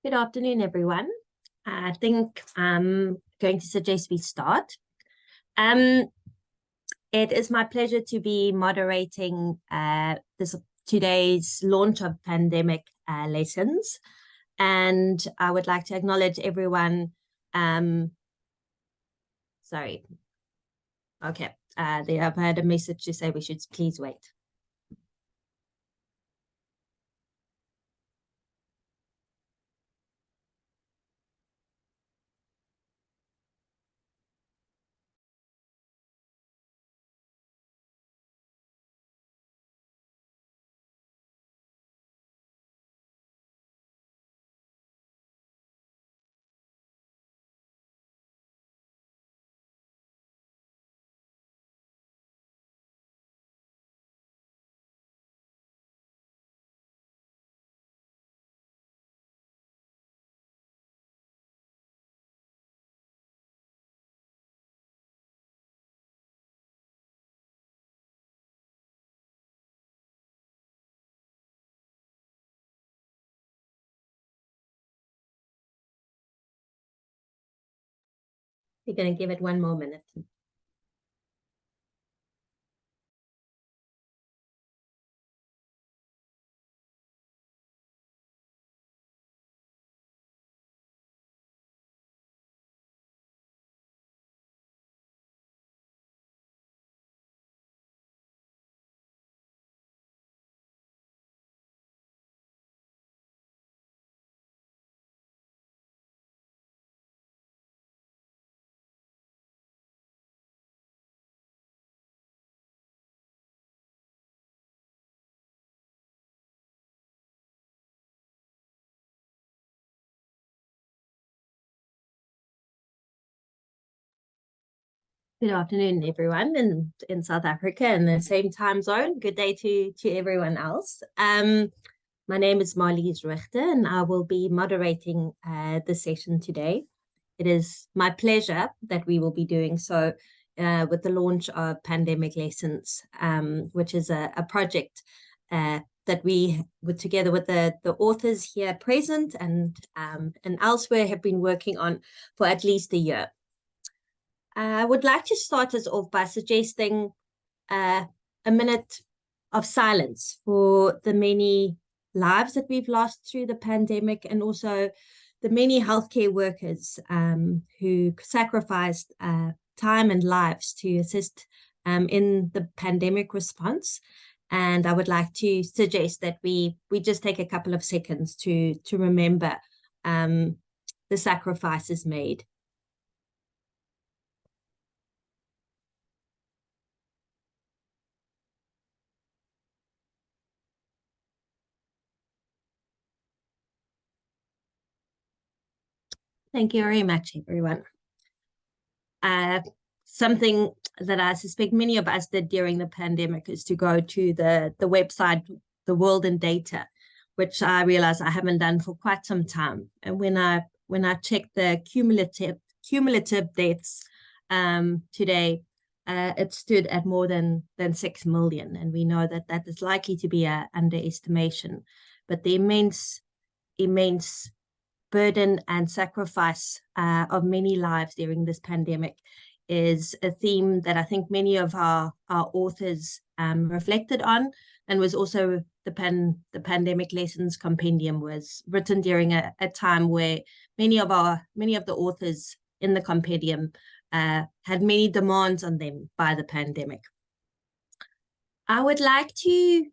Good afternoon, everyone. I think I'm going to suggest we start. It is my pleasure to be moderating today's launch of pandemic lessons. And I would like to acknowledge everyone. Sorry. Okay. I've had a message to say we should please wait. We're going to give it one more minute. Good afternoon, everyone in South Africa in the same time zone. Good day to everyone else. My name is Marlies Richter, and I will be moderating the session today. It is my pleasure that we will be doing so with the launch of Pandemic Lessons, which is a project that we, together with the authors here present and elsewhere, have been working on for at least a year. I would like to start us off by suggesting a minute of silence for the many lives that we've lost through the pandemic, and also the many healthcare workers who sacrificed time and lives to assist in the pandemic response. And I would like to suggest that we just take a couple of seconds to remember the sacrifices made. Thank you very much, everyone. Something that I suspect many of us did during the pandemic is to go to the website, The World in Data, which I realize I haven't done for quite some time. And when I checked the cumulative deaths today, it stood at more than 6 million. And we know that that is likely to be an underestimation. But the immense burden and sacrifice of many lives during this pandemic is a theme that I think many of our authors reflected on, and was also the Pandemic Lessons Compendium was written during a time where many of the authors in the compendium had many demands on them by the pandemic. I would like to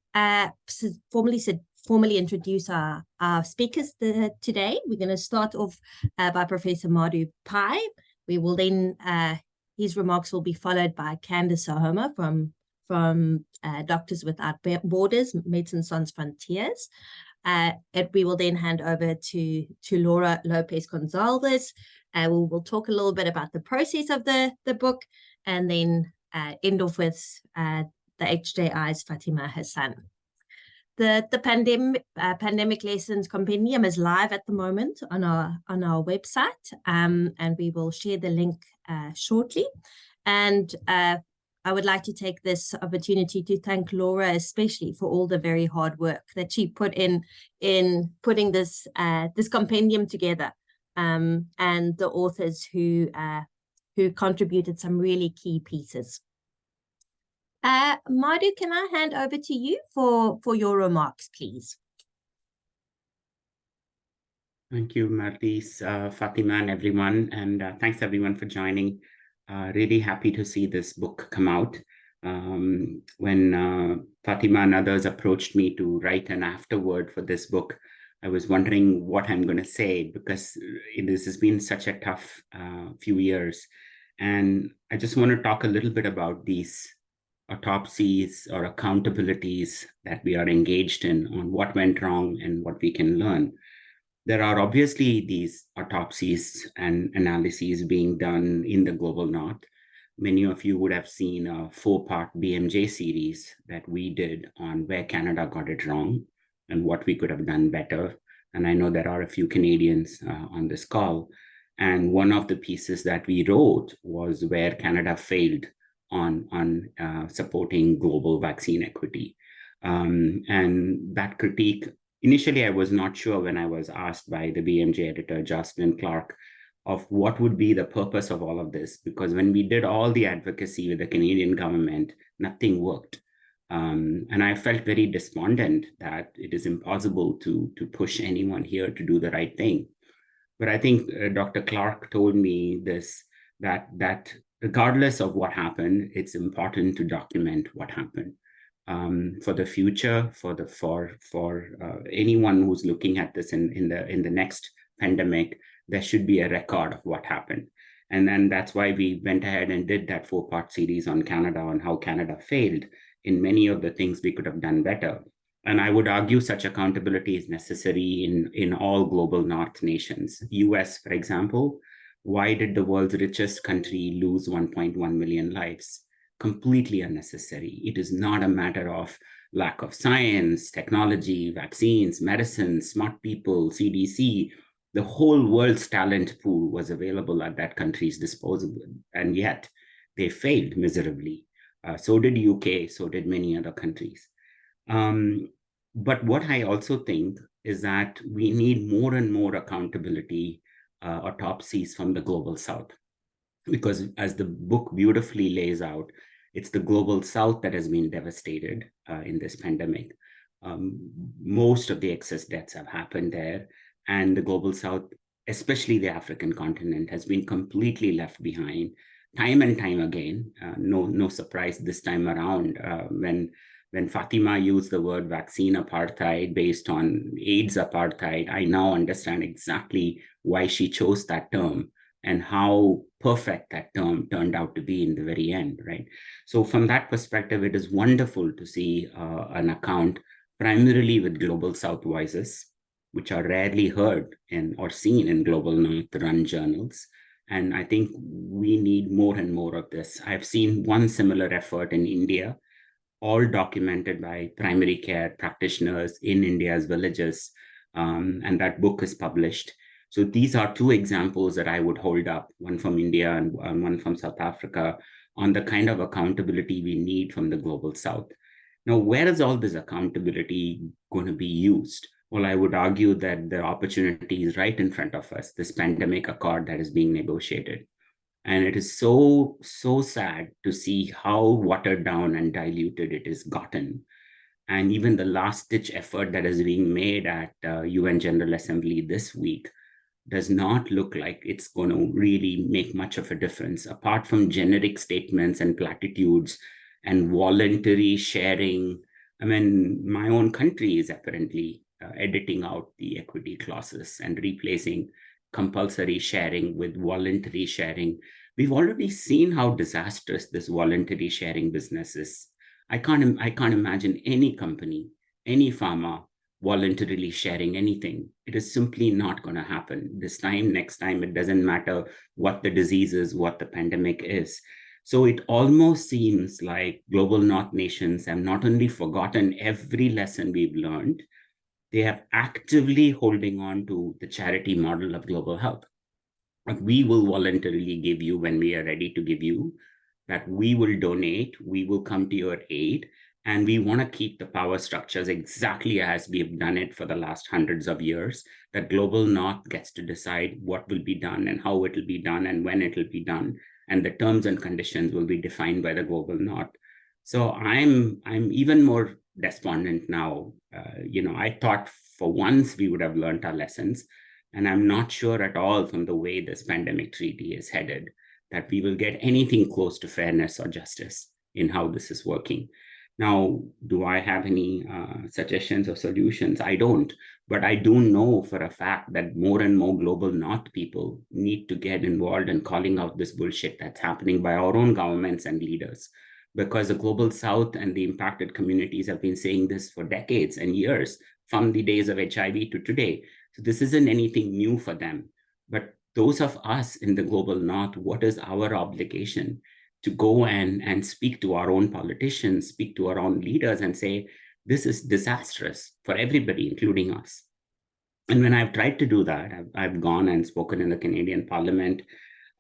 formally introduce our speakers today. We're going to start off by Professor Madhu Pai. We will then, his remarks will be followed by Candace Sahoma from Doctors Without Borders, Médecins Sans Frontières. We will then hand over to Laura Lopez Gonzalez. We will talk a little bit about the process of the book, and then end off with the HJI's Fatima Hassan. The Pandemic Lessons Compendium is live at the moment on our website, and we will share the link shortly. And I I would like to take this opportunity to thank Laura, especially for all the very hard work that she put in putting this this compendium together, and the authors who contributed some really key pieces. Madhu, can I hand over to you for your remarks, please? Thank you, Marlies, Fatima, and everyone. And thanks, everyone, for joining. Really happy to see this book come out. When Fatima and others approached me to write an afterword for this book, I was wondering what I'm going to say, because this has been such a tough few years. And I just want to talk a little bit about these autopsies or accountabilities that we are engaged in, on what went wrong and what we can learn. There are obviously these autopsies and analyses being done in the global north. Many of you would have seen a 4-part BMJ series that we did on where Canada got it wrong and what we could have done better. And I know there are a few Canadians on this call. And one of the pieces that we wrote was where Canada failed on supporting global vaccine equity. And that critique, initially, I was not sure when I was asked by the BMJ editor, Jocelyn Clark, of what would be the purpose of all of this, because when we did all the advocacy with the Canadian government, nothing worked. And I felt very despondent that it is impossible to push anyone here to do the right thing. But I think Dr. Clark told me this, that regardless of what happened, it's important to document what happened. For the future, for anyone who's looking at this in the next pandemic, there should be a record of what happened. And then that's why we went ahead and did that 4-part series on Canada, on how Canada failed in many of the things we could have done better. And I would argue such accountability is necessary in all global North nations. US, for example, why did the world's richest country lose 1.1 million lives? Completely unnecessary. It is not a matter of lack of science, technology, vaccines, medicine, smart people, CDC. The whole world's talent pool was available at that country's disposal, and yet they failed miserably. So did UK, so did many other countries. But what I also think is that we need more and more accountability, autopsies from the global South. Because as the book beautifully lays out, it's the global South that has been devastated in this pandemic. Most of the excess deaths have happened there, and the global South, especially the African continent, has been completely left behind time and time again. No surprise this time around when Fatima used the word vaccine apartheid based on AIDS apartheid. I now understand exactly why she chose that term and how perfect that term turned out to be in the very end, right? So from that perspective, it is wonderful to see an account primarily with Global South voices, which are rarely heard or seen in Global North run journals. And I think we need more and more of this. I've seen one similar effort in India, all documented by primary care practitioners in India's villages, and that book is published. So these are two examples that I would hold up, one from India and one from South Africa, on the kind of accountability we need from the global South. Now, where is all this accountability going to be used? Well, I would argue that the opportunity is right in front of us, this pandemic accord that is being negotiated. And it is so sad to see how watered down and diluted it is gotten. And even the last-ditch effort that is being made at UN General Assembly this week does not look like it's going to really make much of a difference, apart from generic statements and platitudes and voluntary sharing. I mean, my own country is apparently editing out the equity clauses and replacing compulsory sharing with voluntary sharing. We've already seen how disastrous this voluntary sharing business is. I can't imagine any company, any pharma voluntarily sharing anything. It is simply not going to happen. This time, next time, it doesn't matter what the disease is, what the pandemic is. So it almost seems like global North nations have not only forgotten every lesson we've learned, they are actively holding on to the charity model of global health. We will voluntarily give you when we are ready to give you. that we will donate, we will come to your aid, and we want to keep the power structures exactly as we've done it for the last hundreds of years, that global north gets to decide what will be done and how it will be done and when it will be done. And the terms and conditions will be defined by the global north. So I'm even more despondent now. I thought for once we would have learned our lessons, and I'm not sure at all from the way this pandemic treaty is headed that we will get anything close to fairness or justice in how this is working. Now, do I have any suggestions or solutions? I don't, but I do know for a fact that more and more global north people need to get involved in calling out this bullshit that's happening by our own governments and leaders, because the global south and the impacted communities have been saying this for decades and years, from the days of HIV to today. So this isn't anything new for them. But those of us in the global north, what is our obligation to go and speak to our own politicians, speak to our own leaders and say, this is disastrous for everybody, including us. And when I've tried to do that, I've gone and spoken in the Canadian Parliament.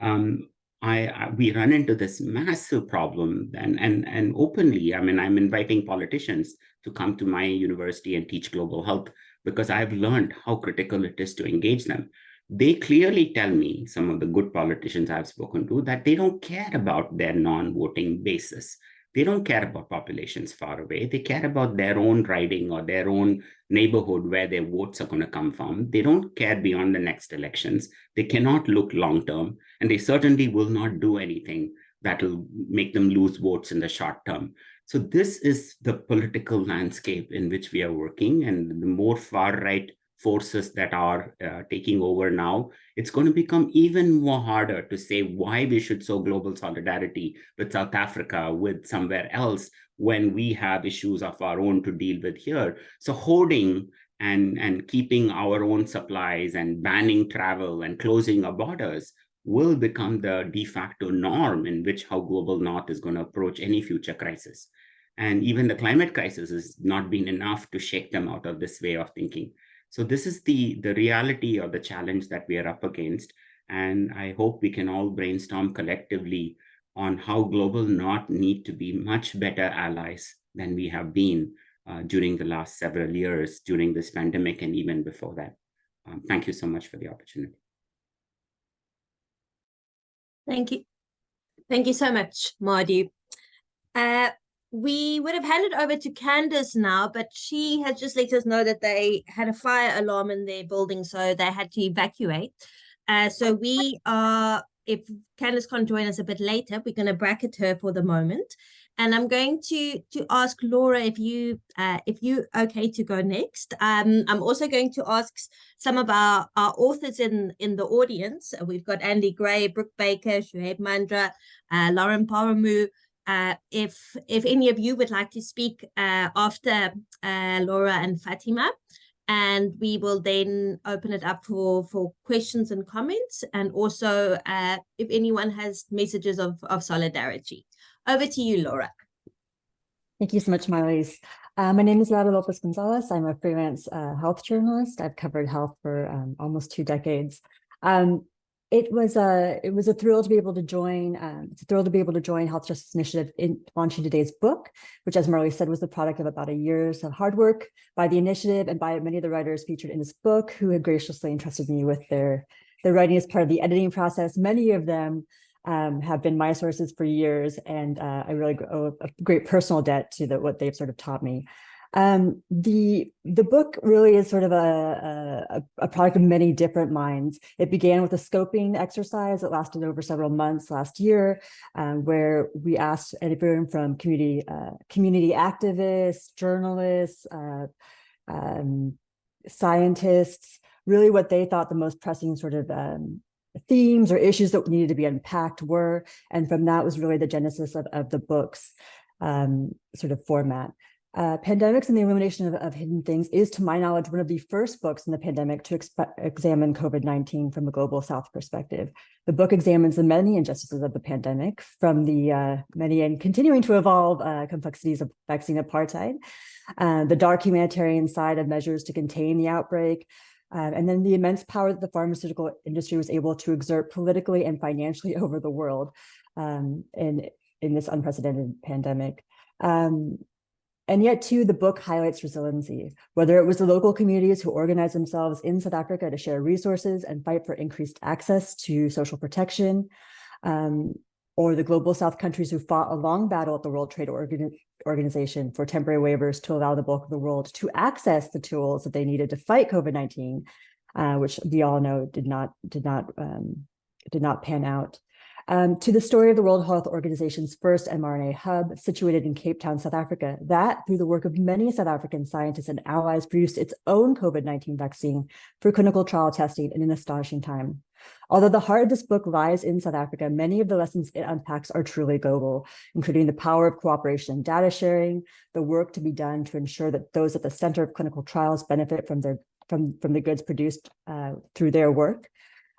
We run into this massive problem, and openly, I mean, I'm inviting politicians to come to my university and teach global health, because I've learned how critical it is to engage them. They clearly tell me, some of the good politicians I've spoken to, that they don't care about their non-voting basis. They don't care about populations far away. They care about their own riding or their own neighborhood where their votes are going to come from. They don't care beyond the next elections. They cannot look long term, and they certainly will not do anything that will make them lose votes in the short term. So this is the political landscape in which we are working, and the more far right forces that are taking over now, it's going to become even more harder to say why we should show global solidarity with South Africa, with somewhere else, when we have issues of our own to deal with here. So hoarding and keeping our own supplies and banning travel and closing our borders will become the de facto norm in which how global north is going to approach any future crisis. And even the climate crisis has not been enough to shake them out of this way of thinking. So this is the reality or the challenge that we are up against. And I hope we can all brainstorm collectively on how global north need to be much better allies than we have been during the last several years, during this pandemic and even before that. Thank you so much for the opportunity. Thank you. Thank you so much, Madhu. We would have handed over to Candace now, but she has just let us know that they had a fire alarm in their building, so they had to evacuate. So we are, if Candace can't join us a bit later, we're going to bracket her for the moment. And I'm going to ask Laura if you okay to go next. I'm also going to ask some of our authors in the audience. We've got Andy Gray, Brooke Baker, Shuaib Mandra, Lauren Paramu. If any of you would like to speak after Laura and Fatima, and we will then open it up for questions and comments, and also if anyone has messages of solidarity. Over to you, Laura. Thank you so much, Marlies. My name is Laura Lopez Gonzalez. I'm a freelance health journalist. I've covered health for almost 2 decades. It was a thrill to be able to join. It's a thrill to be able to join Health Justice Initiative in launching today's book, which, as Marlies said, was the product of about a year's of hard work by the initiative and by many of the writers featured in this book, who had graciously entrusted me with their writing as part of the editing process. Many of them have been my sources for years, and I really owe a great personal debt to what they've sort of taught me. The book really is sort of a product of many different minds. It began with a scoping exercise that lasted over several months last year, where we asked everyone from community activists, journalists, scientists, really what they thought the most pressing sort of themes or issues that needed to be unpacked were, and from that was really the genesis of the book's sort of format. Pandemics and the Illumination of Hidden Things is, to my knowledge, one of the first books in the pandemic to examine COVID-19 from a global South perspective. The book examines the many injustices of the pandemic, from the many and continuing to evolve complexities of vaccine apartheid, the dark humanitarian side of measures to contain the outbreak, and then the immense power that the pharmaceutical industry was able to exert politically and financially over the world. And in this unprecedented pandemic. And yet, too, the book highlights resiliency, whether it was the local communities who organized themselves in South Africa to share resources and fight for increased access to social protection, or the global South countries who fought a long battle at the World Trade Organization for temporary waivers to allow the bulk of the world to access the tools that they needed to fight COVID-19, which we all know did not pan out. To the story of the World Health Organization's first mRNA hub situated in Cape Town, South Africa, that through the work of many South African scientists and allies produced its own COVID-19 vaccine for clinical trial testing in an astonishing time. Although the heart of this book lies in South Africa, many of the lessons it unpacks are truly global, including the power of cooperation and data sharing, the work to be done to ensure that those at the center of clinical trials benefit from the goods produced through their work,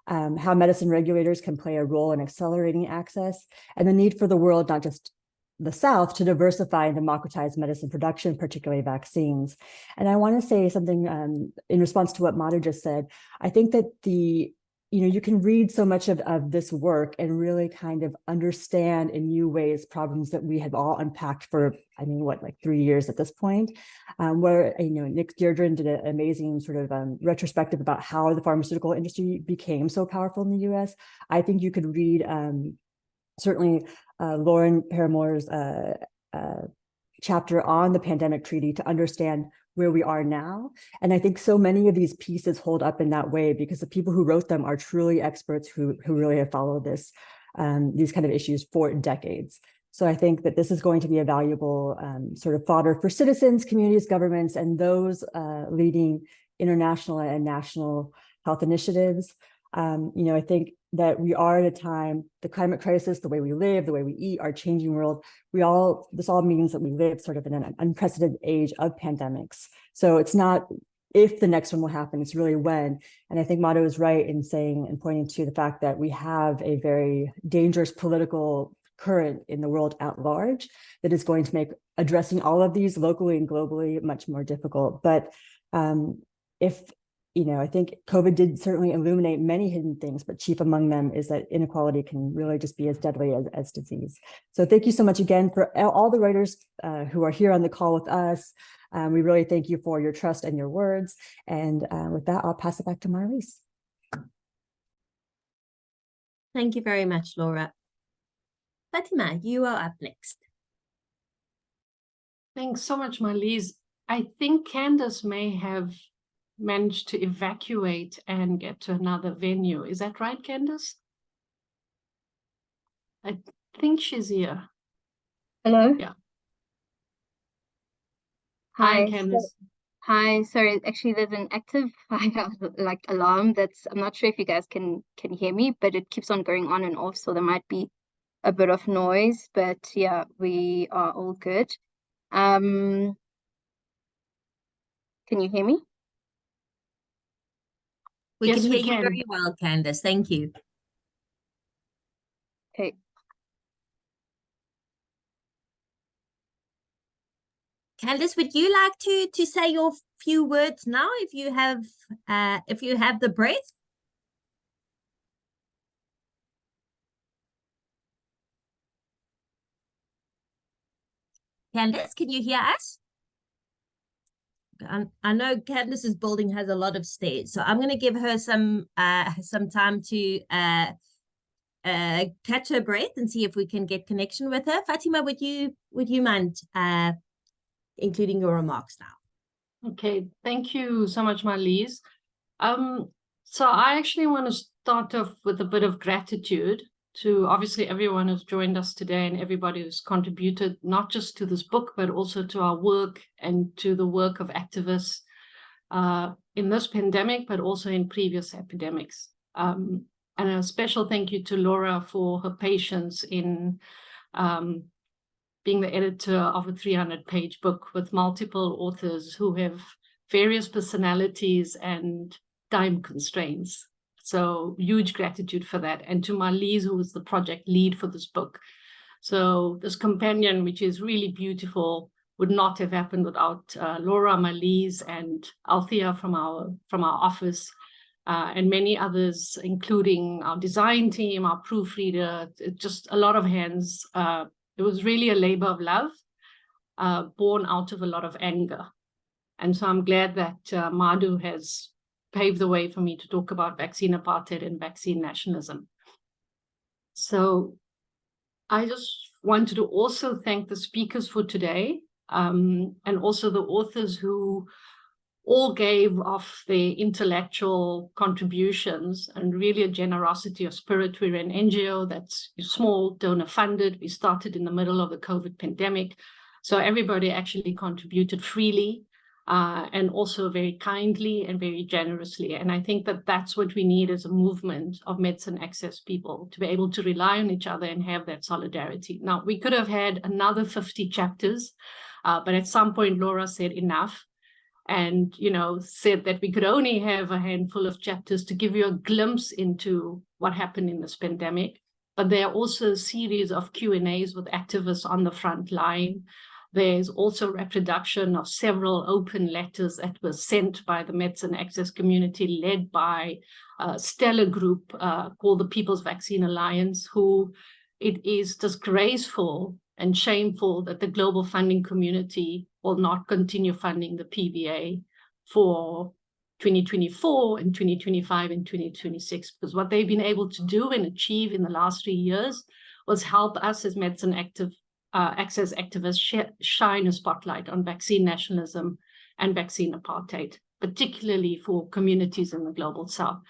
how medicine regulators can play a role in accelerating access, and the need for the world, not just the South, to diversify and democratize medicine production, particularly vaccines. And I want to say something in response to what Madhu just said. I think that you can read so much of this work and really kind of understand in new ways problems that we have all unpacked for, 3 years at this point, where, Nick Deirdre did an amazing sort of retrospective about how the pharmaceutical industry became so powerful in the US. I think you could read certainly Lauren Paramore's chapter on the pandemic treaty to understand where we are now. And I think so many of these pieces hold up in that way because the people who wrote them are truly experts who really have followed these kind of issues for decades. So I think that this is going to be a valuable sort of fodder for citizens, communities, governments, and those leading international and national health initiatives. I think that we are at a time, the climate crisis, the way we live, the way we eat, our changing world, this all means that we live sort of in an unprecedented age of pandemics. So it's not if the next one will happen, it's really when. And I think Madhu is right in saying and pointing to the fact that we have a very dangerous political current in the world at large that is going to make addressing all of these locally and globally much more difficult. But I think COVID did certainly illuminate many hidden things, but chief among them is that inequality can really just be as deadly as disease. So thank you so much again for all the writers who are here on the call with us. We really thank you for your trust and your words. And with that, I'll pass it back to Marlies. Thank you very much, Laura. Fatima, you are up next. Thanks so much, Marlies. I think Candace may have managed to evacuate and get to another venue. Is that right, Candace? I think she's here. Hello? Yeah. Hi, Candace. Hi, sorry, actually there's an active alarm I'm not sure if you guys can hear me, but it keeps on going on and off, so there might be a bit of noise, but yeah, we are all good. Can you hear me? We Yes, can we hear you can. very well, Candace. Thank you. Okay. Candace, would you like to say your few words now if you have the breath? Candace, can you hear us? I know Candace's building has a lot of stairs, so I'm going to give her some time to catch her breath and see if we can get connection with her. Fatima, would you mind including your remarks now? Okay, thank you so much, Marlies. So I actually want to start off with a bit of gratitude to obviously everyone who's joined us today and everybody who's contributed not just to this book, but also to our work and to the work of activists in this pandemic, but also in previous epidemics. And a special thank you to Laura for her patience in being the editor of a 300-page book with multiple authors who have various personalities and time constraints. So huge gratitude for that. And to Marlies, who was the project lead for this book. So this companion, which is really beautiful, would not have happened without Laura, Marlies, and Althea from our office, and many others, including our design team, our proofreader, just a lot of hands It was really a labor of love, born out of a lot of anger. And so I'm glad that Madhu has paved the way for me to talk about vaccine apartheid and vaccine nationalism. So I just wanted to also thank the speakers for today, and also the authors who all gave off their intellectual contributions and really a generosity of spirit. We're an NGO that's small, donor funded. We started in the middle of the COVID pandemic. So everybody actually contributed freely and also very kindly and very generously. And I think that that's what we need as a movement of medicine access people, to be able to rely on each other and have that solidarity. Now, we could have had another 50 chapters, but at some point, Laura said enough. And, you know, said that we could only have a handful of chapters to give you a glimpse into what happened in this pandemic. But there are also a series of Q&As with activists on the front line. There's also reproduction of several open letters that were sent by the medicine access community, led by a stellar group called the People's Vaccine Alliance, who it is disgraceful and shameful that the global funding community will not continue funding the PVA for 2024 and 2025 and 2026, because what they've been able to do and achieve in the last 3 years was help us as medicine access activists shine a spotlight on vaccine nationalism and vaccine apartheid, particularly for communities in the global south.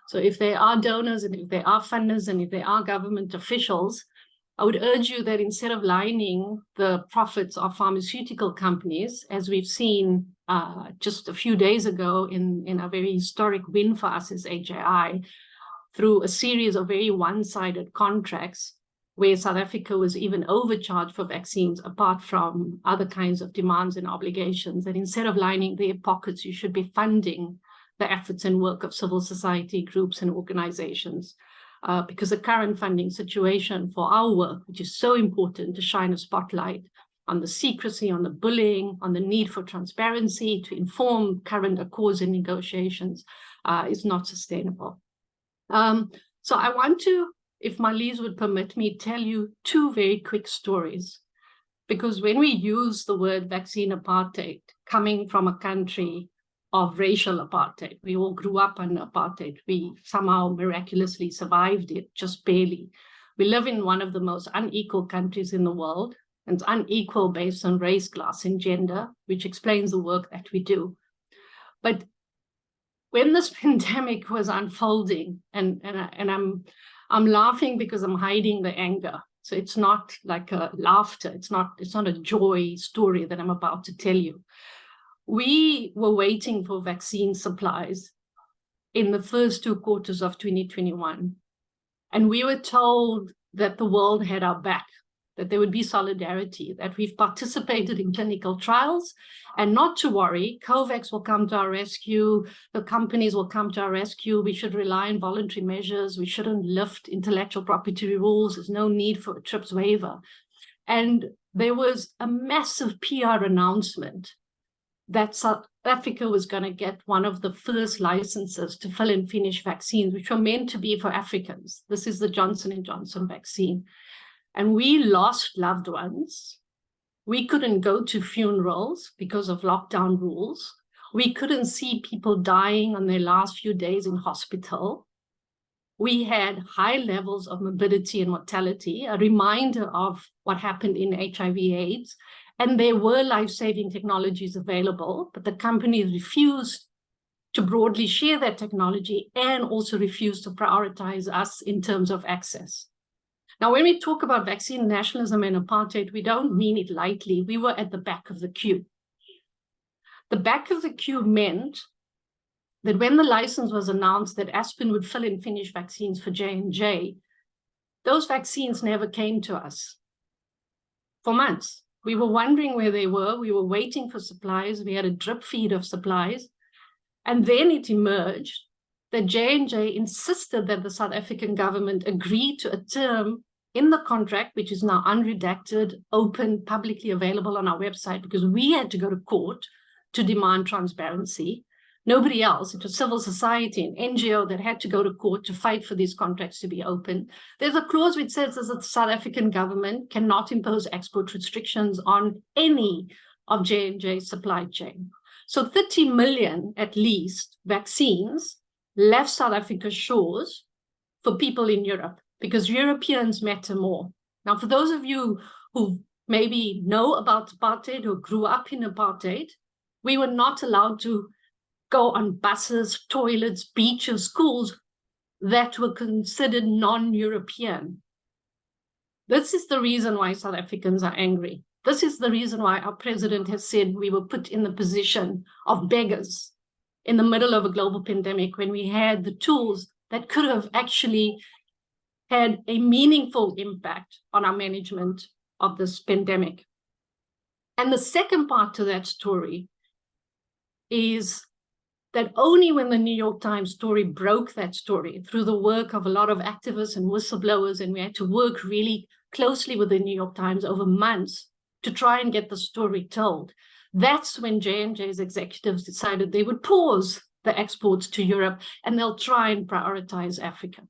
So if there are donors and if there are funders and if there are government officials, I would urge you that instead of lining the profits of pharmaceutical companies, as we've seen just a few days ago in a very historic win for us as HAI, through a series of very one-sided contracts where South Africa was even overcharged for vaccines, apart from other kinds of demands and obligations, that instead of lining their pockets, you should be funding the efforts and work of civil society groups and organizations. Because the current funding situation for our work, which is so important to shine a spotlight on the secrecy, on the bullying, on the need for transparency to inform current accords and negotiations, is not sustainable. So I want to, if Marlies would permit me, tell you two very quick stories. Because when we use the word vaccine apartheid, coming from a country of racial apartheid, we all grew up under apartheid. We somehow miraculously survived it, just barely. We live in one of the most unequal countries in the world, and it's unequal based on race, class, and gender, which explains the work that we do. But when this pandemic was unfolding, and I'm laughing because I'm hiding the anger. So it's not like a laughter. It's not a joy story that I'm about to tell you. We were waiting for vaccine supplies in the first 2 quarters of 2021. And we were told that the world had our back, that there would be solidarity, that we've participated in clinical trials, and not to worry, COVAX will come to our rescue, the companies will come to our rescue, we should rely on voluntary measures, we shouldn't lift intellectual property rules, there's no need for a TRIPS waiver. And there was a massive PR announcement that South Africa was going to get one of the first licenses to fill and finish vaccines, which were meant to be for Africans. This is the Johnson & Johnson vaccine. And we lost loved ones. We couldn't go to funerals because of lockdown rules. We couldn't see people dying on their last few days in hospital. We had high levels of morbidity and mortality, a reminder of what happened in HIV/AIDS. And there were life-saving technologies available, but the companies refused to broadly share that technology and also refused to prioritize us in terms of access. Now, when we talk about vaccine nationalism and apartheid, we don't mean it lightly. We were at the back of the queue. The back of the queue meant that when the license was announced that Aspen would fill and finish vaccines for J&J, those vaccines never came to us for months. We were wondering where they were. We were waiting for supplies. We had a drip feed of supplies. And then it emerged that J&J insisted that the South African government agree to a term in the contract, which is now unredacted, open, publicly available on our website, because we had to go to court to demand transparency, Nobody else. It was civil society and NGO that had to go to court to fight for these contracts to be open. There's a clause which says that the South African government cannot impose export restrictions on any of J&J's supply chain. So 30 million, at least, vaccines left South Africa's shores for people in Europe, because Europeans matter more. Now, for those of you who maybe know about apartheid or grew up in apartheid, we were not allowed to go on buses, toilets, beaches, schools that were considered non-European. This is the reason why South Africans are angry. This is the reason why our president has said we were put in the position of beggars in the middle of a global pandemic, when we had the tools that could have actually had a meaningful impact on our management of this pandemic. And the second part to that story is that only when the New York Times story broke that story through the work of a lot of activists and whistleblowers, and we had to work really closely with the New York Times over months to try and get the story told. That's when J&J's executives decided they would pause the exports to Europe and they'll try and prioritize Africa.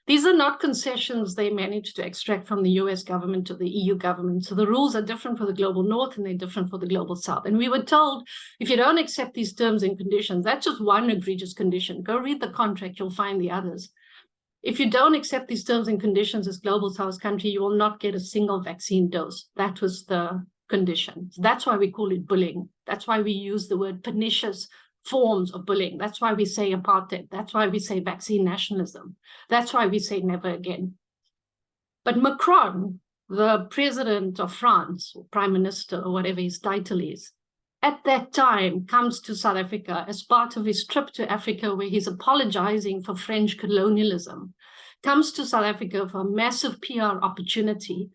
These are not concessions they managed to extract from the US government or the EU government. So the rules are different for the global north and they're different for the global south. And we were told, if you don't accept these terms and conditions, that's just one egregious condition. Go read the contract, you'll find the others. If you don't accept these terms and conditions as global south country, you will not get a single vaccine dose. That was the condition. That's why we call it bullying. That's why we use the word pernicious forms of bullying. That's why we say apartheid. That's why we say vaccine nationalism. That's why we say never again. But Macron, the president of France, or prime minister, or whatever his title is, at that time comes to South Africa as part of his trip to Africa, where he's apologizing for French colonialism, comes to South Africa for a massive PR opportunity.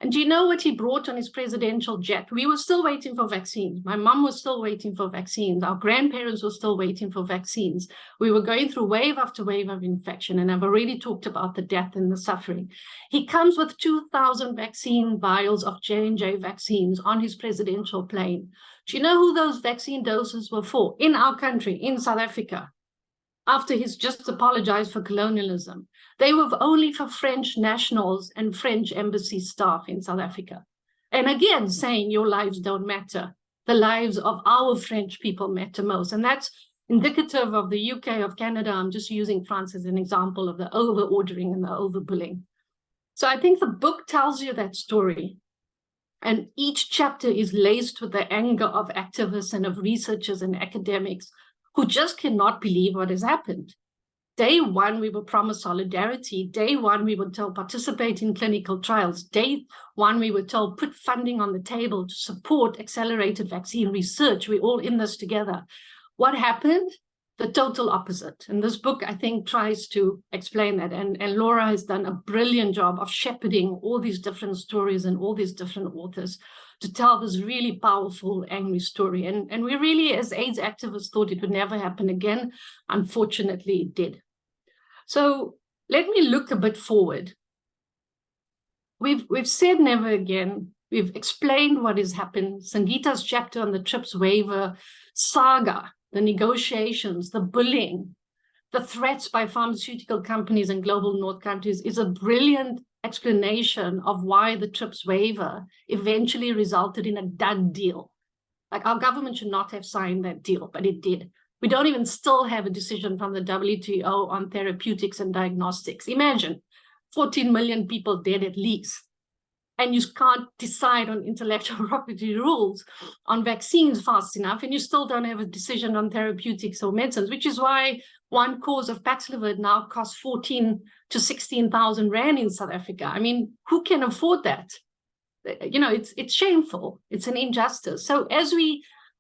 And do you know what he brought on his presidential jet? We were still waiting for vaccines. My mom was still waiting for vaccines. Our grandparents were still waiting for vaccines. We were going through wave after wave of infection, and I've already talked about the death and the suffering. He comes with 2,000 vaccine vials of J&J vaccines on his presidential plane. Do you know who those vaccine doses were for? In our country, in South Africa, after he's just apologized for colonialism. They were only for French nationals and French embassy staff in South Africa. And again, saying your lives don't matter. The lives of our French people matter most. And that's indicative of the UK, of Canada. I'm just using France as an example of the over-ordering and the over-bullying. So I think the book tells you that story. And each chapter is laced with the anger of activists and of researchers and academics who just cannot believe what has happened. Day one, we were promised solidarity. Day one, we were told participate in clinical trials. Day one, we were told put funding on the table to support accelerated vaccine research. We're all in this together. What happened? The total opposite. And this book, I think, tries to explain that. And Laura has done a brilliant job of shepherding all these different stories and all these different authors to tell this really powerful, angry story. And we really, as AIDS activists, thought it would never happen again. Unfortunately, it did. So let me look a bit forward. We've said never again. We've explained what has happened. Sangeeta's chapter on the TRIPS waiver saga, the negotiations, the bullying, the threats by pharmaceutical companies and global north countries is a brilliant explanation of why the TRIPS waiver eventually resulted in a done deal. Like, our government should not have signed that deal, but it did. We don't even still have a decision from the WTO on therapeutics and diagnostics. Imagine 14 million people dead at least. And you can't decide on intellectual property rules on vaccines fast enough, and you still don't have a decision on therapeutics or medicines, which is why one course of Paxlovid now costs 14 to 16,000 Rand in South Africa. I mean, who can afford that? You know, it's shameful. It's an injustice. So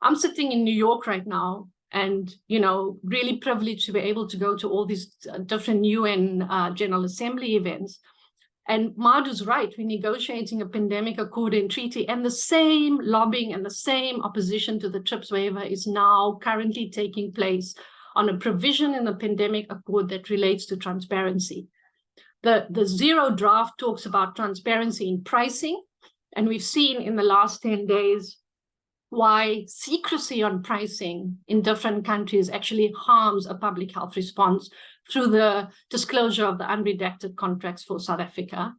I'm sitting in New York right now, and, you know, really privileged to be able to go to all these different UN General Assembly events. And Madhu's right, we're negotiating a pandemic accord and treaty, and the same lobbying and the same opposition to the TRIPS waiver is now currently taking place on a provision in the pandemic accord that relates to transparency. The zero draft talks about transparency in pricing, and we've seen in the last 10 days why secrecy on pricing in different countries actually harms a public health response through the disclosure of the unredacted contracts for South Africa.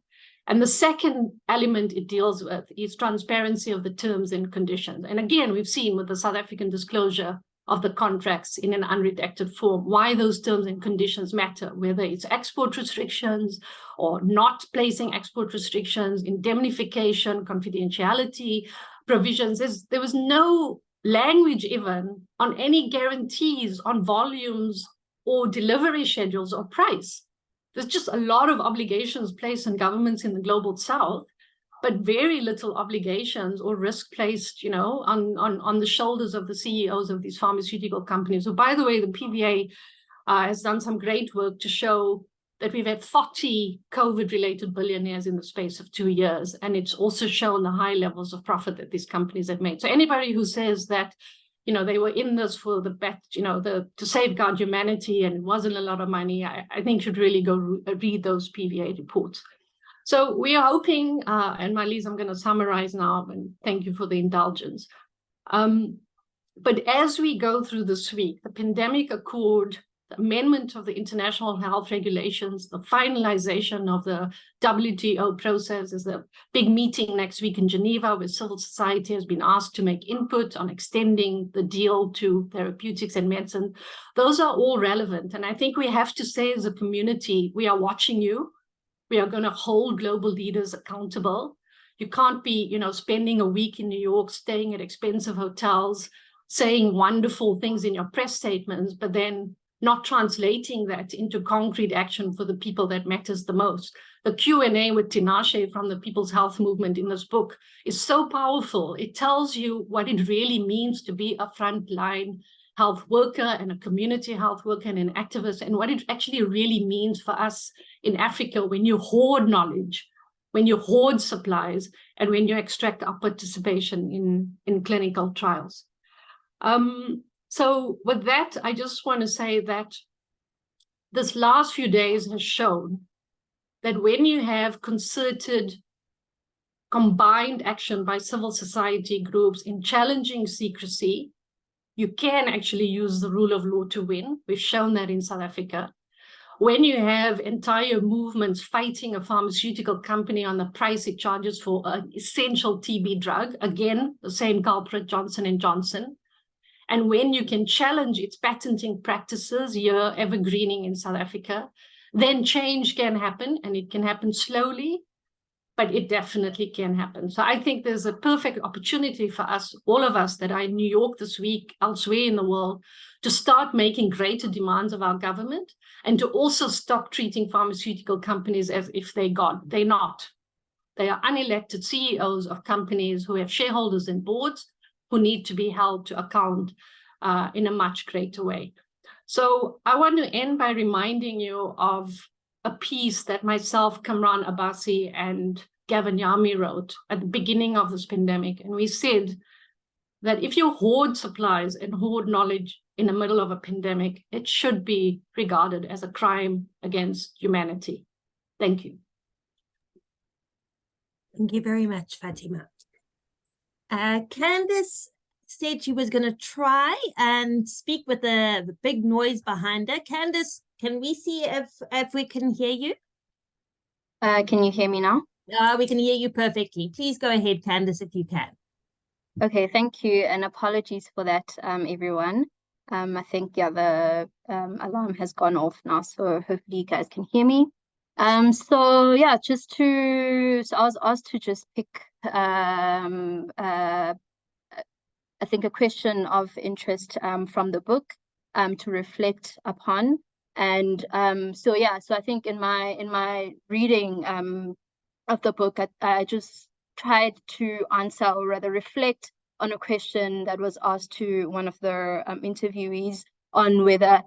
And the second element it deals with is transparency of the terms and conditions. And again, we've seen with the South African disclosure of the contracts in an unredacted form, why those terms and conditions matter, whether it's export restrictions or not placing export restrictions, indemnification, confidentiality provisions. There was no language even on any guarantees on volumes or delivery schedules or price. There's just a lot of obligations placed on governments in the global south, but very little obligations or risk placed, you know, on the shoulders of the CEOs of these pharmaceutical companies. So by the way, the PVA has done some great work to show that we've had 40 COVID-related billionaires in the space of 2 years. And it's also shown the high levels of profit that these companies have made. So anybody who says that, you know, they were in this for the bet, you know, to safeguard humanity and it wasn't a lot of money, I think should really go read those PVA reports. So we are hoping, and Marlies, I'm going to summarize now, and thank you for the indulgence. But as we go through this week, the pandemic accord, the amendment of the international health regulations, the finalization of the WTO process, is a big meeting next week in Geneva where civil society has been asked to make input on extending the deal to therapeutics and medicine. Those are all relevant. And I think we have to say as a community, we are watching you. We are going to hold global leaders accountable. You can't be, you know, spending a week in New York, staying at expensive hotels, saying wonderful things in your press statements, but then not translating that into concrete action for the people that matters the most. The Q&A with Tinashe from the People's Health Movement in this book is so powerful. It tells you what it really means to be a frontline health worker and a community health worker and an activist, and what it actually really means for us in Africa when you hoard knowledge, when you hoard supplies, and when you extract our participation in clinical trials. So with that, I just want to say that this last few days has shown that when you have concerted, combined action by civil society groups in challenging secrecy, you can actually use the rule of law to win. We've shown that in South Africa. When you have entire movements fighting a pharmaceutical company on the price it charges for an essential TB drug, again, the same culprit, Johnson & Johnson. And when you can challenge its patenting practices, here evergreening in South Africa, then change can happen, and it can happen slowly, but it definitely can happen. So I think there's a perfect opportunity for us, all of us that are in New York this week, elsewhere in the world, to start making greater demands of our government and to also stop treating pharmaceutical companies as if they're God. They're not. They are unelected CEOs of companies who have shareholders and boards who need to be held to account in a much greater way. So I want to end by reminding you of a piece that myself, Kamran Abbasi, and Gavin Yami wrote at the beginning of this pandemic. And we said that if you hoard supplies and hoard knowledge in the middle of a pandemic, it should be regarded as a crime against humanity. Thank you. Thank you very much, Fatima. Candice said she was going to try and speak with the big noise behind her. Candice, can we see if we can hear you? Can you hear me now? We can hear you perfectly. Please go ahead, Candice, if you can. Okay, thank you, and apologies for that, everyone. I think, yeah, the alarm has gone off now, so hopefully you guys can hear me. So yeah, so I was asked to just pick I think a question of interest from the book to reflect upon. And so yeah, so I think in my reading of the book, I just tried to answer, or rather reflect on a question that was asked to one of the interviewees on whether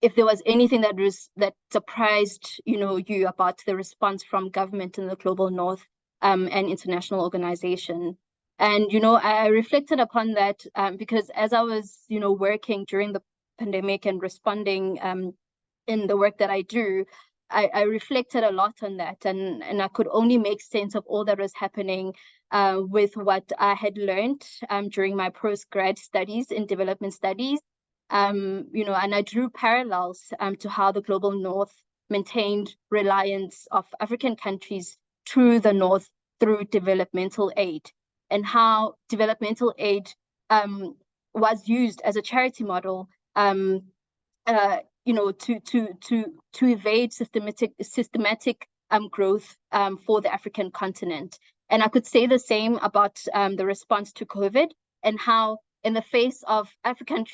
if there was anything that surprised you about the response from government in the global north and international organization. And I reflected upon that because as I was working during the pandemic and responding in the work that I do, I reflected a lot on that, and I could only make sense of all that was happening with what I had learned during my postgrad studies in development studies. And I drew parallels to how the global North maintained reliance of African countries to the North through developmental aid, and how developmental aid was used as a charity model, to evade systematic growth for the African continent. And I could say the same about the response to COVID, and how in the face of African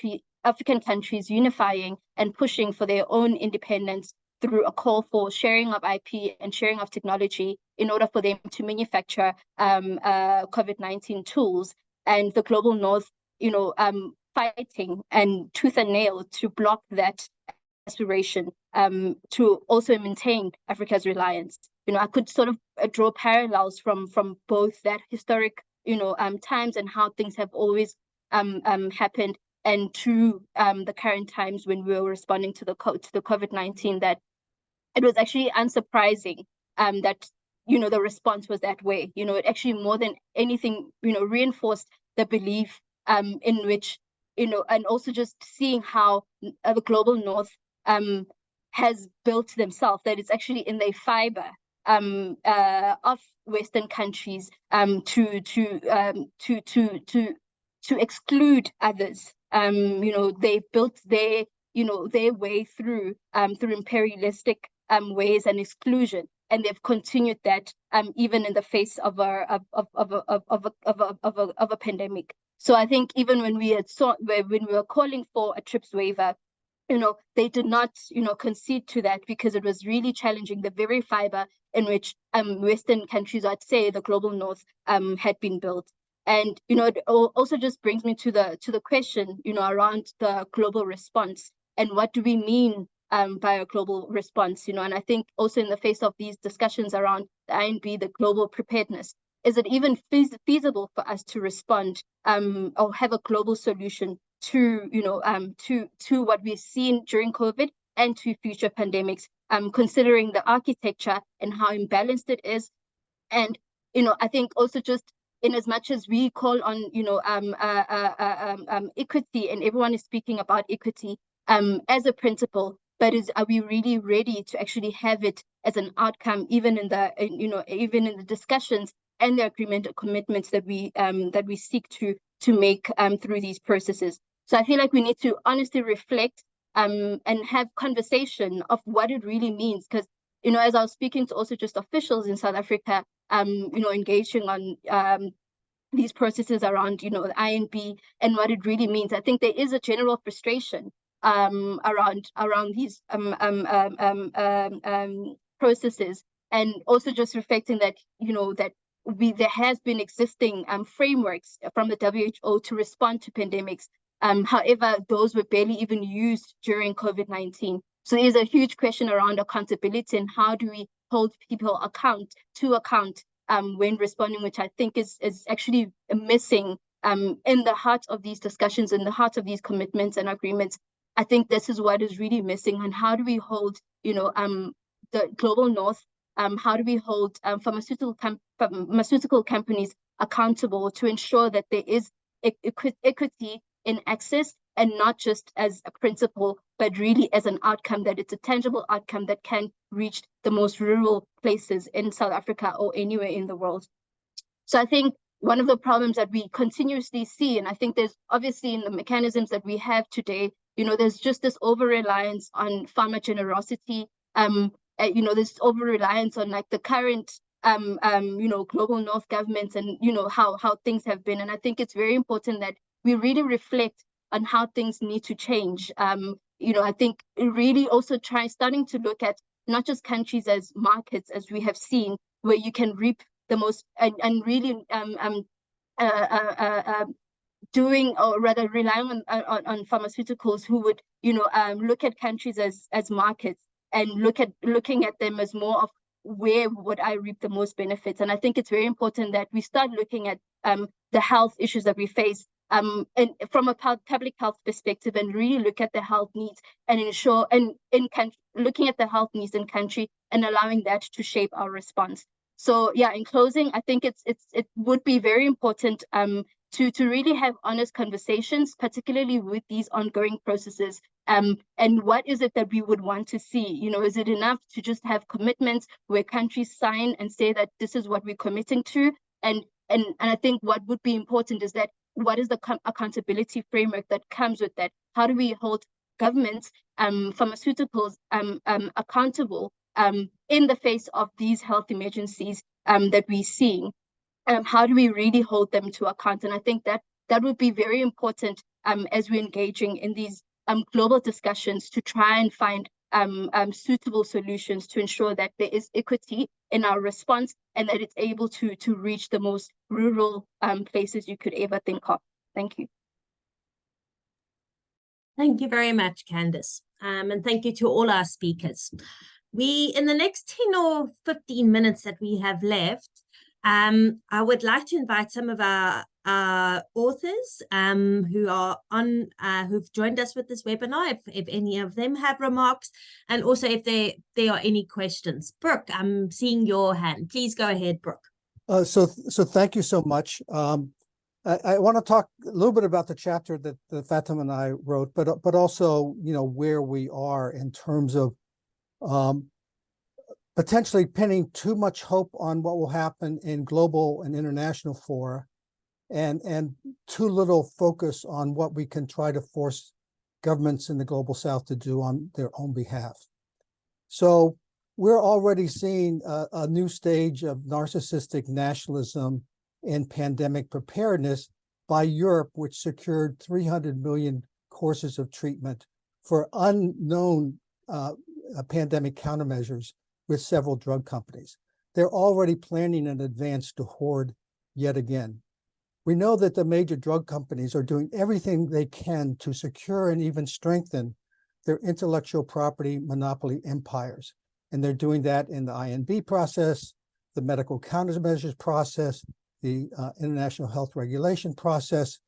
countries unifying and pushing for their own independence through a call for sharing of IP and sharing of technology in order for them to manufacture COVID-19 tools, and the global North, fighting and tooth and nail to block that aspiration, to also maintain Africa's reliance. I could sort of draw parallels from both that historic, times and how things have always happened, and to the current times when we were responding to the COVID-19, that it was actually unsurprising that the response was that way. It actually, more than anything, reinforced the belief in which, and also just seeing how the global North has built themselves, that it's actually in their fiber of Western countries to exclude others. They built their way through imperialistic ways and exclusion, and they've continued that even in the face of a pandemic. So I think even when we were calling for a TRIPS waiver, they did not, concede to that, because it was really challenging the very fiber in which Western countries, I'd say the global North, had been built. And it also just brings me to the question, around the global response, and what do we mean by a global response? And I think also in the face of these discussions around the INB, the global preparedness, is it even feasible for us to respond or have a global solution to what we've seen during COVID and to future pandemics, considering the architecture and how imbalanced it is? And I think also, just in as much as we call on equity, and everyone is speaking about equity as a principle, but are we really ready to actually have it as an outcome, even in the discussions and the agreement or commitments that we seek to make through these processes? So I feel like we need to honestly reflect and have conversation of what it really means, because as I was speaking to also just officials in South Africa, engaging on these processes around the INB and what it really means, I think there is a general frustration around these processes, and also just reflecting that there has been existing frameworks from the WHO to respond to pandemics. However, those were barely even used during COVID-19. So there's a huge question around accountability, and how do we hold people to account when responding, which I think is actually missing in the heart of these discussions, in the heart of these commitments and agreements. I think this is what is really missing. And how do we hold the global North, how do we hold pharmaceutical companies accountable to ensure that there is equity in access, and not just as a principle, but really as an outcome, that it's a tangible outcome that can reach the most rural places in South Africa or anywhere in the world. So I think one of the problems that we continuously see, and I think there's obviously in the mechanisms that we have today, there's just this over-reliance on pharma generosity, this over-reliance on like the current global North governments, and how things have been. And I think it's very important that we really reflect on how things need to change. I think really also starting to look at not just countries as markets, as we have seen, where you can reap the most, and really doing, or rather relying on pharmaceuticals, who would look at countries as markets, and looking at them as more of where would I reap the most benefits. And I think it's very important that we start looking at the health issues that we face and from a public health perspective, and really look at the health needs and ensure, and looking at the health needs in country and allowing that to shape our response. So yeah, in closing, I think it would be very important to really have honest conversations, particularly with these ongoing processes. And what is it that we would want to see? You know, is it enough to just have commitments where countries sign and say that this is what we're committing to? And I think what would be important is that what is the accountability framework that comes with that? How do we hold governments, pharmaceuticals accountable in the face of these health emergencies that we're seeing? How do we really hold them to account? And I think that would be very important as we're engaging in these global discussions to try and find suitable solutions to ensure that there is equity in our response and that it's able to reach the most rural places you could ever think of. Thank you. Thank you very much, Candice. And thank you to all our speakers. In the next 10 or 15 minutes that we have left, I would like to invite some of our authors who are on, who've joined us with this webinar, if any of them have remarks, and also if there are any questions. Brooke, I'm seeing your hand. Please go ahead, Brooke. So thank you so much. I want to talk a little bit about the chapter that Fatima and I wrote, but also, you know, where we are in terms of potentially pinning too much hope on what will happen in global and international fora, and too little focus on what we can try to force governments in the global south to do on their own behalf. So we're already seeing a new stage of narcissistic nationalism in pandemic preparedness by Europe, which secured 300 million courses of treatment for unknown pandemic countermeasures with several drug companies. They're already planning in advance to hoard yet again. We know that the major drug companies are doing everything they can to secure and even strengthen their intellectual property monopoly empires. And they're doing that in the INB process, the medical countermeasures process, the international health regulation process,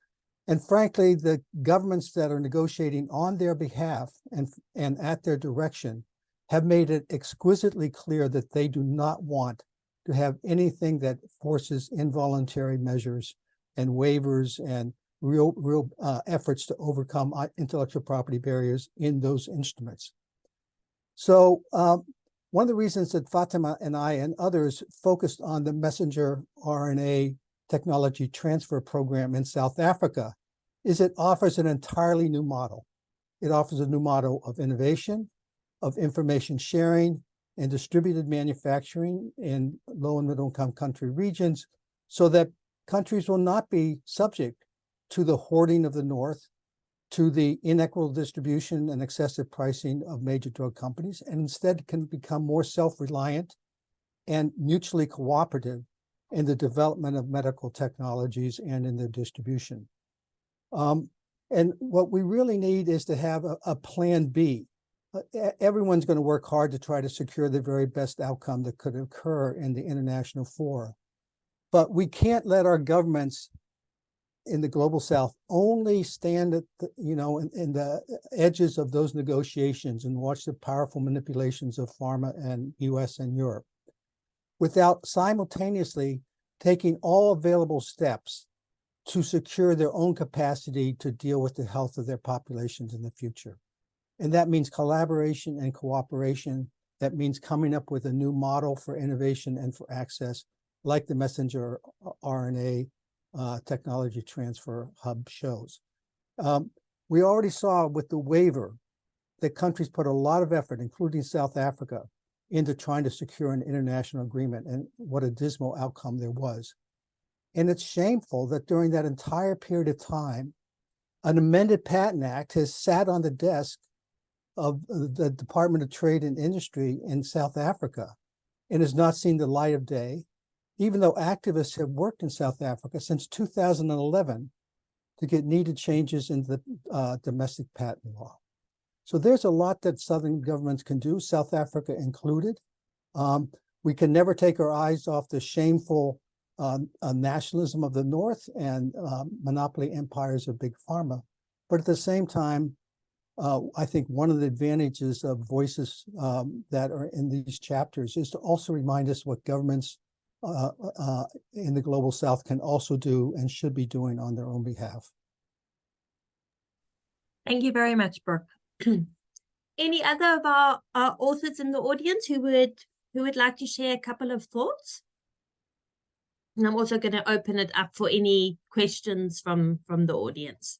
and frankly, the governments that are negotiating on their behalf and at their direction have made it exquisitely clear that they do not want to have anything that forces involuntary measures and waivers and real efforts to overcome intellectual property barriers in those instruments. So one of the reasons that Fatima and I and others focused on the messenger RNA technology transfer program in South Africa is it offers an entirely new model. It offers a new model of innovation, of information sharing, and distributed manufacturing in low and middle income country regions, so that countries will not be subject to the hoarding of the North, to the inequitable distribution and excessive pricing of major drug companies, and instead can become more self-reliant and mutually cooperative in the development of medical technologies and in their distribution. And what we really need is to have a plan B. Everyone's going to work hard to try to secure the very best outcome that could occur in the international fora. But we can't let our governments in the global south only stand at the, in the edges of those negotiations and watch the powerful manipulations of pharma and US and Europe, without simultaneously taking all available steps to secure their own capacity to deal with the health of their populations in the future. And that means collaboration and cooperation. That means coming up with a new model for innovation and for access, like the messenger RNA technology transfer hub shows. We already saw with the waiver that countries put a lot of effort, including South Africa, into trying to secure an international agreement, and what a dismal outcome there was. And it's shameful that during that entire period of time, an amended Patent Act has sat on the desk of the Department of Trade and Industry in South Africa and has not seen the light of day, even though activists have worked in South Africa since 2011 to get needed changes in the domestic patent law. So there's a lot that Southern governments can do, South Africa included. We can never take our eyes off the shameful nationalism of the North and monopoly empires of big pharma. But at the same time, I think one of the advantages of voices that are in these chapters is to also remind us what governments in the Global South can also do and should be doing on their own behalf. Thank you very much, Brooke. Any other of our authors in the audience who would like to share a couple of thoughts? And I'm also going to open it up for any questions from the audience.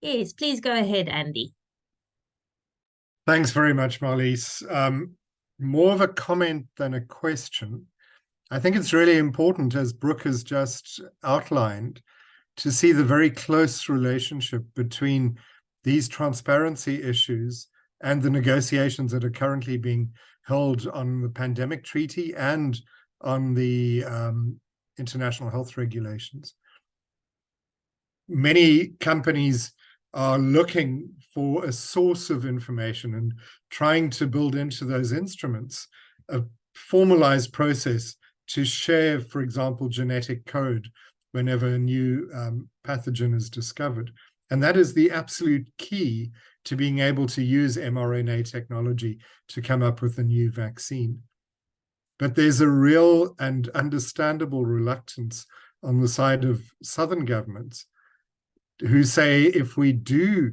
Yes, please go ahead, Andy. Thanks very much, Marlies. More of a comment than a question. I think it's really important, as Brooke has just outlined, to see the very close relationship between these transparency issues and the negotiations that are currently being held on the pandemic treaty and on the international health regulations. Many companies are looking for a source of information and trying to build into those instruments a formalized process to share, for example, genetic code whenever a new pathogen is discovered. And that is the absolute key to being able to use mRNA technology to come up with a new vaccine. But there's a real and understandable reluctance on the side of Southern governments who say, if we do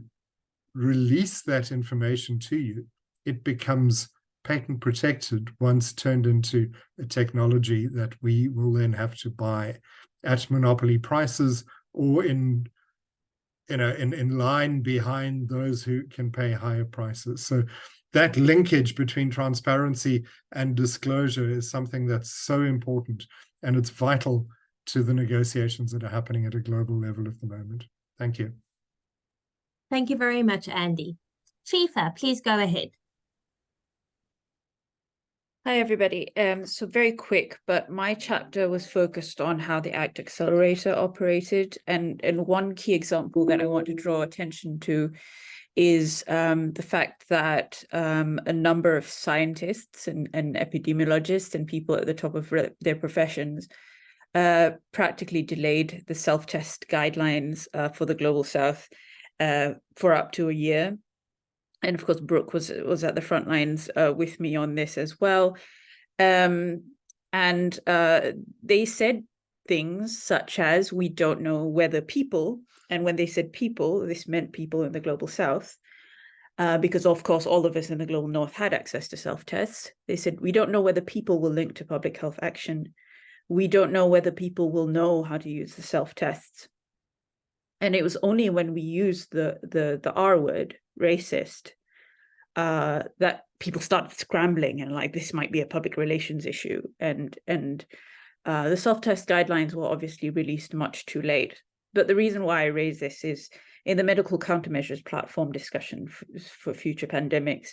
release that information to you, it becomes patent protected once turned into a technology that we will then have to buy at monopoly prices or in line behind those who can pay higher prices. So that linkage between transparency and disclosure is something that's so important, and it's vital to the negotiations that are happening at a global level at the moment. Thank you. Thank you very much, Andy. Fifa, please go ahead. Hi, everybody. So very quick, but my chapter was focused on how the ACT Accelerator operated. And one key example that I want to draw attention to is the fact that a number of scientists and epidemiologists and people at the top of their professions practically delayed the self-test guidelines for the Global South for up to a year. And of course, Brooke was at the front lines with me on this as well. And they said things such as, we don't know whether people, and when they said people, this meant people in the Global South, because of course, all of us in the Global North had access to self-tests. They said, we don't know whether people will link to public health action. We don't know whether people will know how to use the self-tests. And it was only when we used the R word, racist, that people started scrambling and like, this might be a public relations issue. And the self-test guidelines were obviously released much too late. But the reason why I raise this is in the medical countermeasures platform discussion for future pandemics,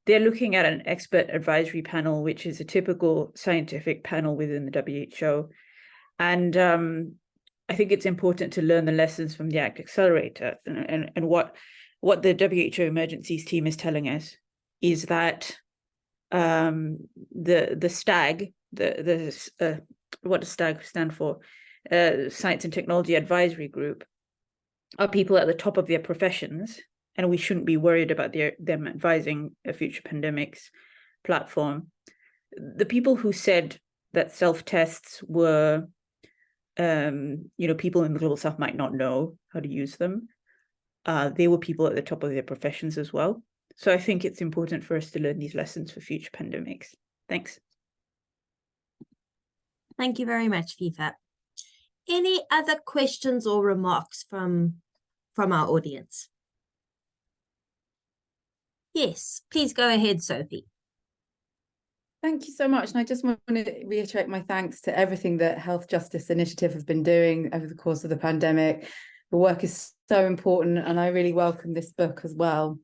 they're looking at an expert advisory panel, which is a typical scientific panel within the WHO. And I think it's important to learn the lessons from the ACT Accelerator, and what the WHO emergencies team is telling us is that the STAG, what does STAG stand for? Science and Technology Advisory Group, are people at the top of their professions, and we shouldn't be worried about them advising a future pandemics platform. The people who said that self-tests were, people in the Global South might not know how to use them. They were people at the top of their professions as well. So I think it's important for us to learn these lessons for future pandemics. Thanks. Thank you very much, Fifa. Any other questions or remarks from our audience? Yes, please go ahead, Sophie. Thank you so much. And I just want to reiterate my thanks to everything that Health Justice Initiative have been doing over the course of the pandemic. The work is so important, and I really welcome this book as well.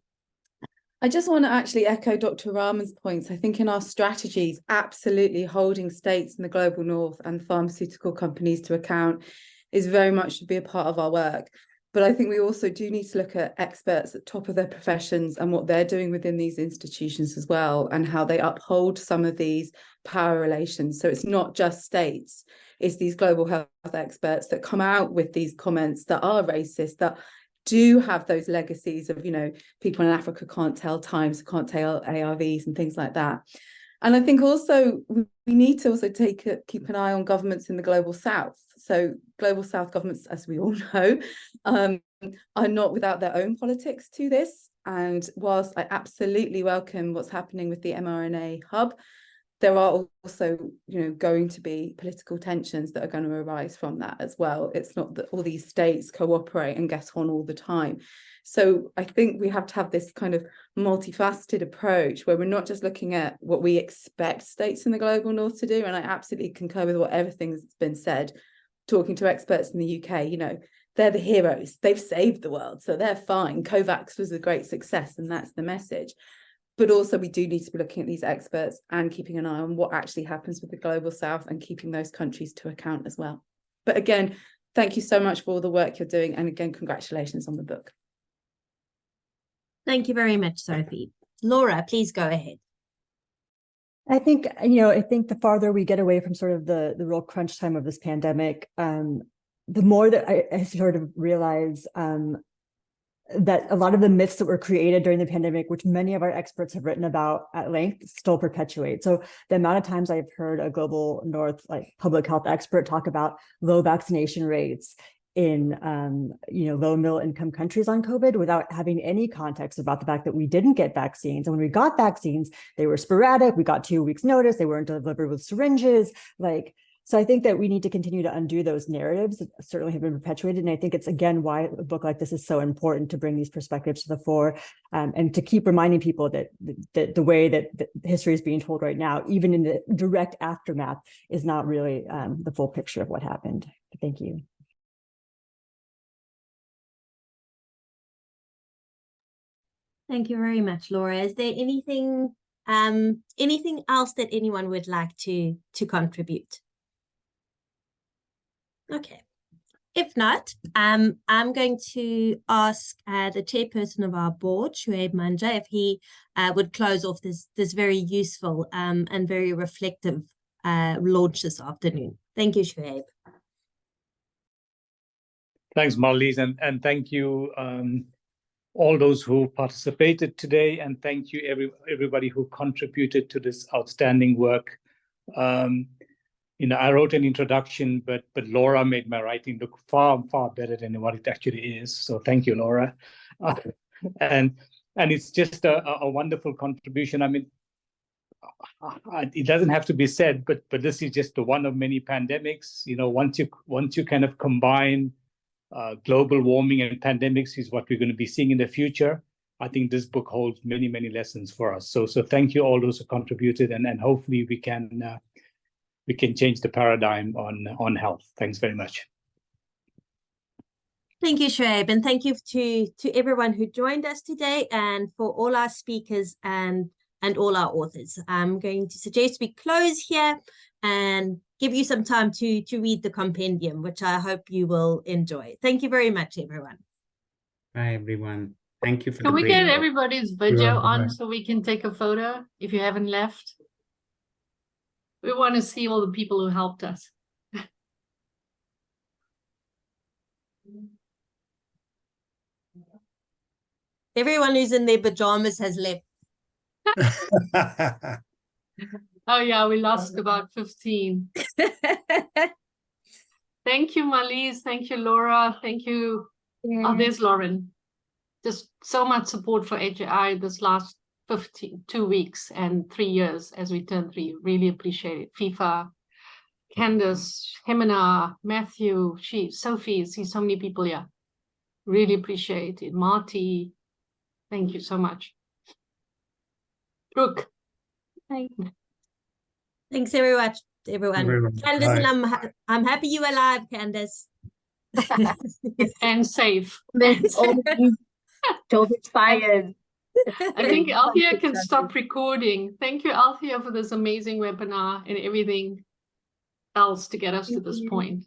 I just want to actually echo Dr. Rahman's points. I think in our strategies, absolutely holding states in the Global North and pharmaceutical companies to account is very much to be a part of our work. But I think we also do need to look at experts at the top of their professions and what they're doing within these institutions as well, and how they uphold some of these power relations. So it's not just states, it's these global health experts that come out with these comments that are racist, that do have those legacies of, you know, people in Africa can't tell times, can't tell ARVs and things like that. And I think also we need to also keep an eye on governments in the global south. So global south governments, as we all know, are not without their own politics to this. And whilst I absolutely welcome what's happening with the mRNA hub, there are also, you know, going to be political tensions that are going to arise from that as well. It's not that all these states cooperate and get on all the time. So I think we have to have this kind of multifaceted approach where we're not just looking at what we expect states in the global north to do. And I absolutely concur with what everything's been said. Talking to experts in the UK, you know, they're the heroes. They've saved the world, so they're fine. COVAX was a great success, and that's the message. But also we do need to be looking at these experts and keeping an eye on what actually happens with the global south and keeping those countries to account as well. But again, thank you so much for all the work you're doing. And again, congratulations on the book. Thank you very much, Sophie. Laura, please go ahead. I think, you know, I think the farther we get away from sort of the real crunch time of this pandemic, the more that I sort of realize that a lot of the myths that were created during the pandemic, which many of our experts have written about at length, still perpetuate. So the amount of times I've heard a global north, like public health expert, talk about low vaccination rates in you know, low and middle income countries on COVID without having any context about the fact that we didn't get vaccines. And when we got vaccines, they were sporadic. We got 2 weeks notice. They weren't delivered with syringes. Like, so I think that we need to continue to undo those narratives that certainly have been perpetuated. And I think it's, again, why a book like this is so important, to bring these perspectives to the fore, and to keep reminding people that the way that history is being told right now, even in the direct aftermath, is not really the full picture of what happened. Thank you. Thank you very much, Laura. Is there anything else that anyone would like to contribute? Okay. If not, I'm going to ask the chairperson of our board, Shuaib Manja, if he would close off this very useful and very reflective launch this afternoon. Thank you, Shuaib. Thanks, Marlies, and thank you all those who participated today, and thank you everybody who contributed to this outstanding work. You know, I wrote an introduction, but Laura made my writing look far better than what it actually is. So thank you, Laura. And it's just a wonderful contribution. I mean, it doesn't have to be said, but this is just one of many pandemics. You know, once you kind of combine global warming and pandemics is what we're going to be seeing in the future. I think this book holds many lessons for us. So thank you all those who contributed, and hopefully we can change the paradigm on health. Thanks very much. Thank you, Shuaib, and thank you to everyone who joined us today, and for all our speakers and all our authors. I'm going to suggest we close here and give you some time to read the compendium, which I hope you will enjoy. Thank you very much, everyone. Bye, everyone. Thank you for Can the we great get work. everybody's video on so we can take a photo if you haven't left? We want to see all the people who helped us. Everyone who's in their pajamas has left. Oh yeah, we lost about 15. Thank you, Marlies. Thank you, Laura. Thank you. Oh, there's Lauren. Just so much support for HAI this last 2 weeks and 3 years as we turn 3. Really appreciate it. FIFA, Candace, Hemina, Matthew, Sophie, see so many people here. Really appreciate it. Marty, thank you so much. Brooke. Hi. Thanks everyone. Candace, and I'm happy you're alive, Candace. And safe. Don't expired. I think Althea can stop recording. Thank you, Althea, for this amazing webinar and everything else to get us to this point.